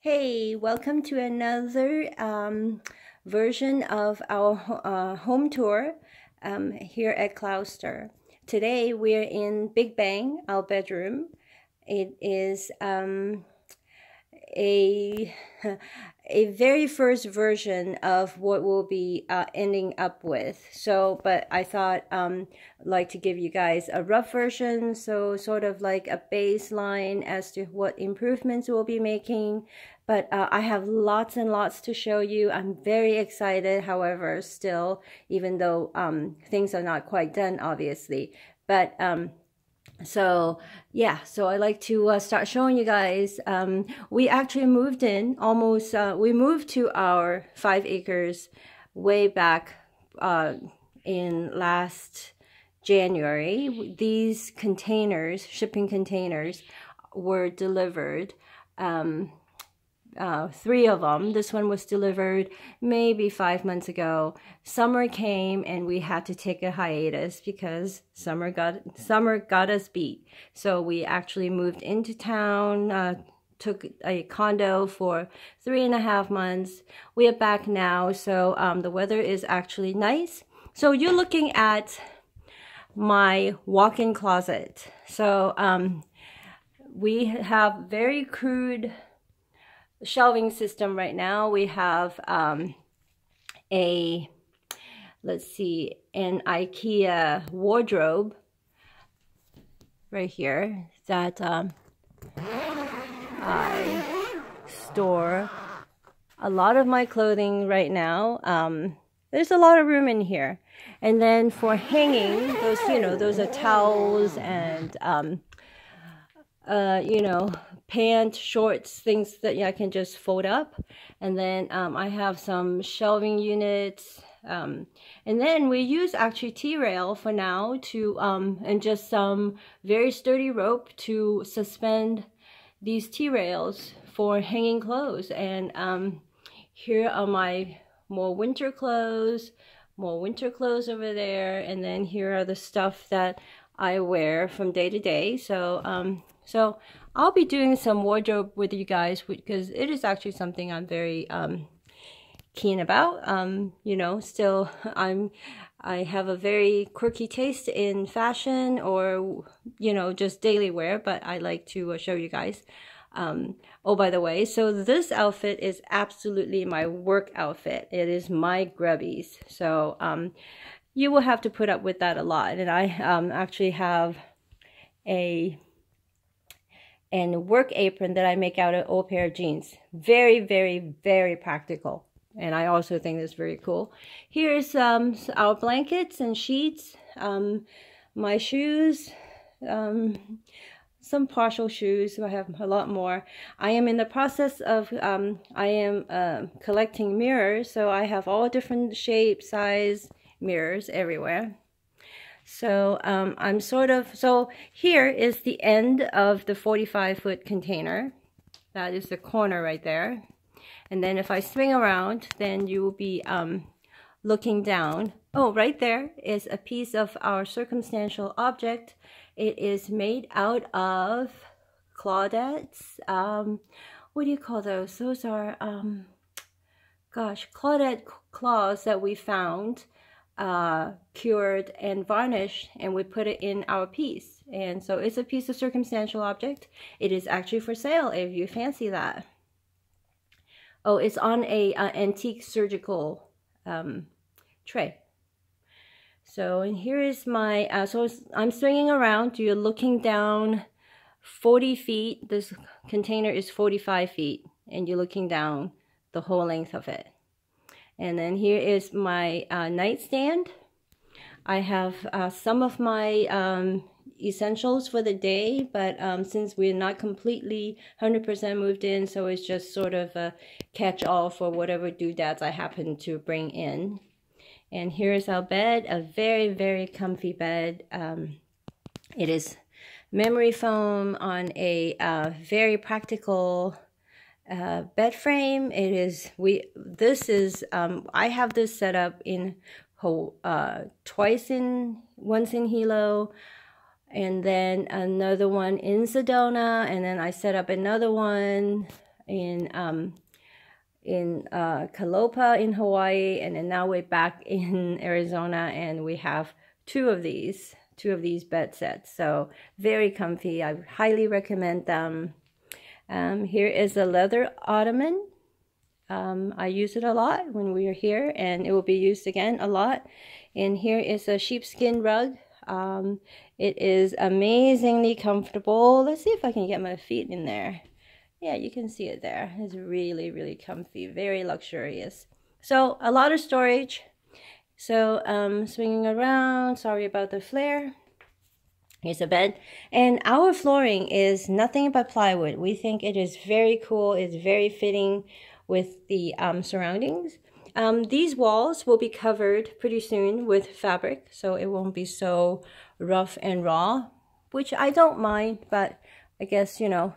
Hey, welcome to another version of our home tour here at Clouster. Today we're in Big Bang, our bedroom. It is a a very first version of what we'll be ending up with. So, but I thought like to give you guys a rough version, so sort of like a baseline as to what improvements we'll be making. But I have lots and lots to show you. I'm very excited, however, still, even though things are not quite done, obviously. But so yeah, so I like to start showing you guys. We actually moved in almost, we moved to our 5 acres way back in last January. These containers, shipping containers, were delivered. 3 of them. This one was delivered maybe 5 months ago. Summer came and we had to take a hiatus because summer got us beat. So we actually moved into town, took a condo for 3.5 months. We are back now, so the weather is actually nice. So you're looking at my walk-in closet. So we have very crude shelving system right now. We have let's see, an IKEA wardrobe right here that I store a lot of my clothing right now. There's a lot of room in here. And then for hanging, those, those are towels and pants, shorts, things that I can just fold up. And then I have some shelving units, and then we use actually T-rail for now to and just some very sturdy rope to suspend these T-rails for hanging clothes. And here are my more winter clothes over there, and then here are the stuff that I wear from day to day. So so I'll be doing some wardrobe with you guys because it is actually something I'm very keen about. Still I have a very quirky taste in fashion, or just daily wear, but I like to show you guys. Oh, by the way, so this outfit is absolutely my work outfit. It is my grubbies. So you will have to put up with that a lot. And I actually have a work apron that I make out of an old pair of jeans. Very, very, very practical. And I also think it's very cool. Here's our blankets and sheets, my shoes, some partial shoes. I have a lot more. I am in the process of, collecting mirrors. So I have all different shape, size mirrors everywhere. So so here is the end of the 45-foot container. That is the corner right there. And then if I swing around, then you will be looking down. Oh, right there is a piece of our circumstantial object. It is made out of Claudettes. What do you call those? Those are, Claudette claws that we found, cured and varnished, and we put it in our piece. And so it's a piece of circumstantial object. It is actually for sale if you fancy that. Oh, it's on a antique surgical tray. So, and here is my so I'm swinging around. You're looking down 40 feet. This container is 45 feet, and you're looking down the whole length of it. And then here is my nightstand. I have some of my essentials for the day, but since we're not completely 100% moved in, so it's just sort of a catch-all for whatever doodads I happen to bring in. And here's our bed, a very, very comfy bed. It is memory foam on a very practical bed frame. It is, I have this set up in once in Hilo, and then another one in Sedona, and then I set up another one in Kalopa in Hawaii, and then now we're back in Arizona, and we have two of these bed sets. So very comfy. I highly recommend them. Here is a leather ottoman. I use it a lot when we are here, and it will be used again a lot. And here is a sheepskin rug. It is amazingly comfortable. Let's see if I can get my feet in there. Yeah, you can see it there. It's really, really comfy, very luxurious. So a lot of storage. So swinging around, sorry about the flare. Here's a bed, and our flooring is nothing but plywood. We think it is very cool. It's very fitting with the surroundings. These walls will be covered pretty soon with fabric, so it won't be so rough and raw, which I don't mind, but I guess, you know,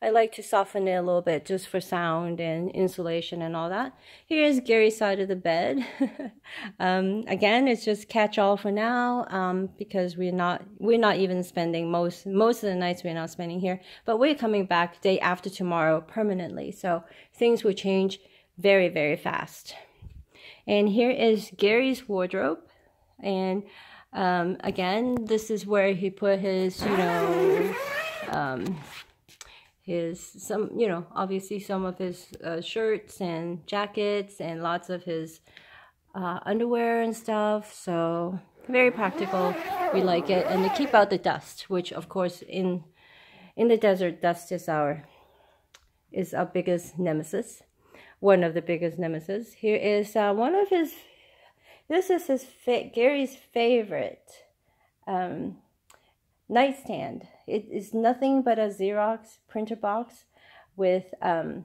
I like to soften it a little bit just for sound and insulation and all that. Here's Gary's side of the bed. Again, it's just catch-all for now, because we're not even spending most of the nights we're not spending here, but we're coming back day after tomorrow permanently. So things will change very, very fast. And here is Gary's wardrobe, and again, this is where he put his, you know, obviously some of his shirts and jackets, and lots of his underwear and stuff. So very practical. We like it, and to keep out the dust, which of course in the desert, dust is our biggest nemesis. One of the biggest nemesis. Here is one of his. This is Gary's favorite nightstand. It is nothing but a Xerox printer box with a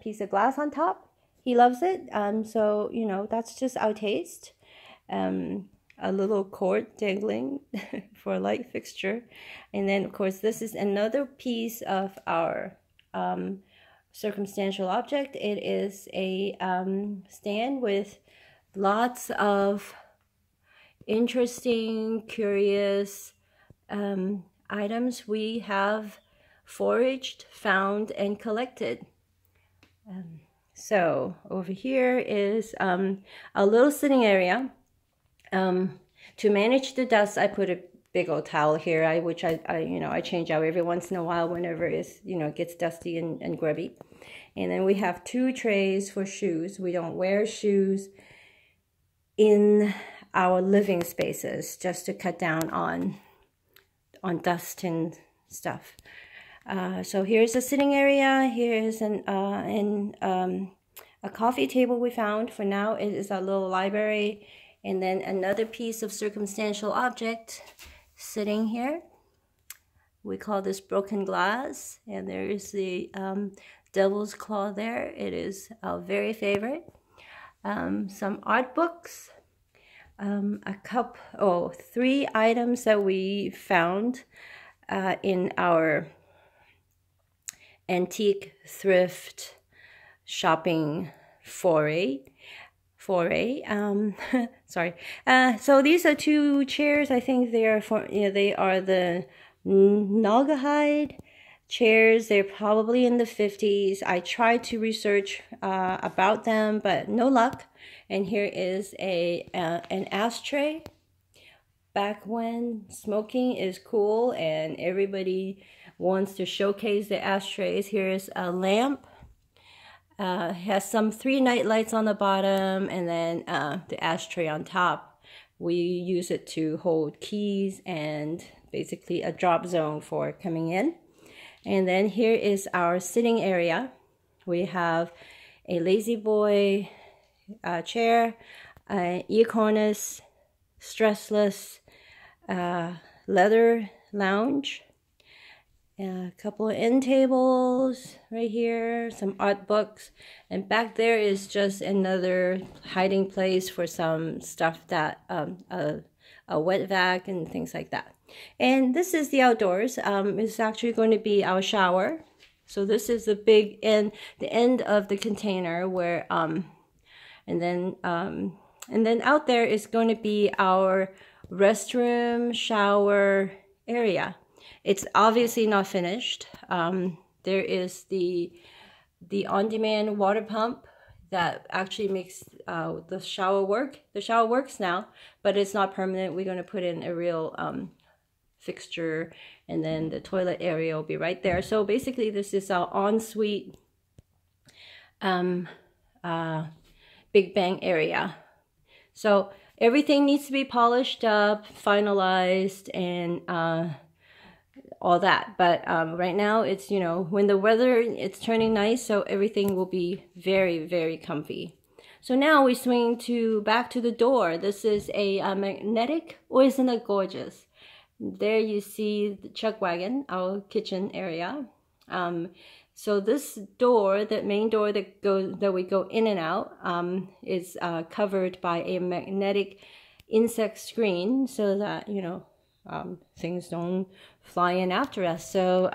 piece of glass on top. He loves it. So, you know, that's just our taste. A little cord dangling for a light fixture. And then, of course, this is another piece of our circumstantial object. It is a stand with lots of interesting, curious items we have foraged, found, and collected. So over here is a little sitting area. To manage the dust, I put a big old towel here, which I change out every once in a while whenever it gets dusty and grubby. And then we have two trays for shoes. We don't wear shoes in our living spaces, just to cut down on dust and stuff. So here's a sitting area. Here's a coffee table we found. For now, it is a little library. And then another piece of circumstantial object sitting here. We call this broken glass. And there is the devil's claw there. It is our very favorite. Some art books. Three items that we found in our antique thrift shopping foray. Sorry. So these are two chairs. I think they are they are the Naugahyde chairs. They're probably in the 50s. I tried to research about them, but no luck. And here is an ashtray. Back when smoking is cool and everybody wants to showcase the ashtrays, here is a lamp. Has some 3 night lights on the bottom, and then the ashtray on top. We use it to hold keys and basically a drop zone for coming in. And then here is our sitting area. We have a lazy boy chair, Econis, stressless leather lounge, a couple of end tables right here, some art books, and back there is just another hiding place for some stuff that a wet vac and things like that. And this is the outdoors. It's actually going to be our shower. So this is the big end, the end of the container where and then out there is going to be our restroom shower area. It's obviously not finished. There is the the on-demand water pump that actually makes the shower work. The shower works now, but it's not permanent. We're going to put in a real fixture, and then the toilet area will be right there. So basically this is our ensuite Big Bang area. So everything needs to be polished up, finalized, and all that. But right now it's, you know, when the weather, it's turning nice, so everything will be very, very comfy. So now we swing back to the door. This is a magnetic. Oh, isn't it gorgeous? There you see the chuck wagon, our kitchen area. So this door, the main door that we go in and out, is covered by a magnetic insect screen, so that, you know, things don't fly in after us. So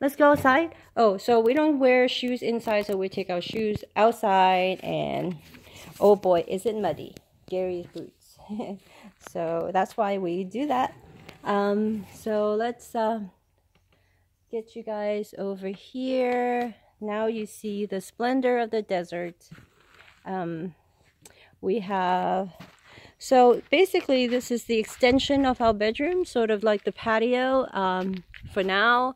let's go outside. Oh, so we don't wear shoes inside, so we take our shoes outside, and oh boy, is it muddy. Gary's boots. So that's why we do that. So let's get you guys over here. Now you see the splendor of the desert. We have, so basically this is the extension of our bedroom, sort of like the patio. For now,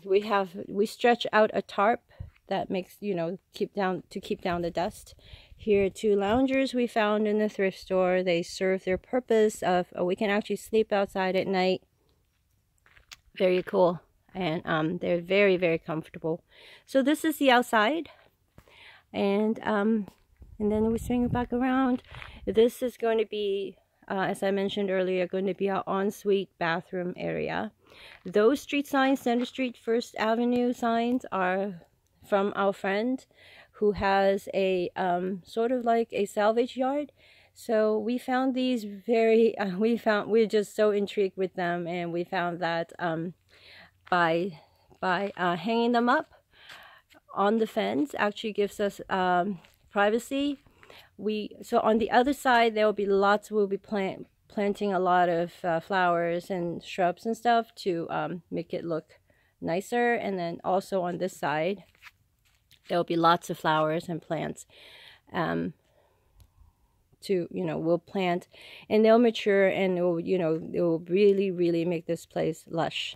we stretch out a tarp that makes, you know, keep down the dust. Here are 2 loungers we found in the thrift store. They serve their purpose of, we can actually sleep outside at night. Very cool. And they're very, very comfortable. So this is the outside. And then we swing it back around. This is going to be, as I mentioned earlier, going to be our ensuite bathroom area. Those street signs, Center Street, First Avenue signs, are from our friend who has a sort of like a salvage yard. So we found these very, we're just so intrigued with them, and we found that by hanging them up on the fence actually gives us privacy. So on the other side there will be lots, we'll be planting a lot of flowers and shrubs and stuff to make it look nicer. And then also on this side there will be lots of flowers and plants to, you know, we'll plant, and they'll mature, and it will, you know, it will really, really make this place lush.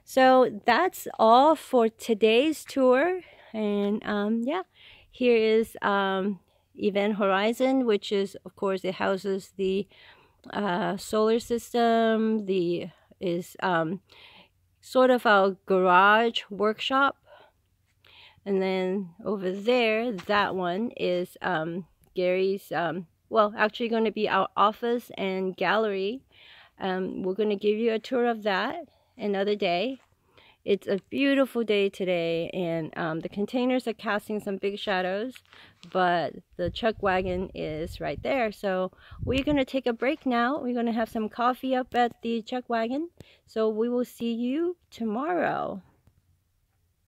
So that's all for today's tour. And yeah, here is Event Horizon, which is, of course, it houses the solar system. Is sort of our garage workshop. And then over there, that one is Gary's, well, actually going to be our office and gallery. We're going to give you a tour of that another day. It's a beautiful day today, and the containers are casting some big shadows, but the chuck wagon is right there. So we're going to take a break now. We're going to have some coffee up at the chuck wagon. So we will see you tomorrow.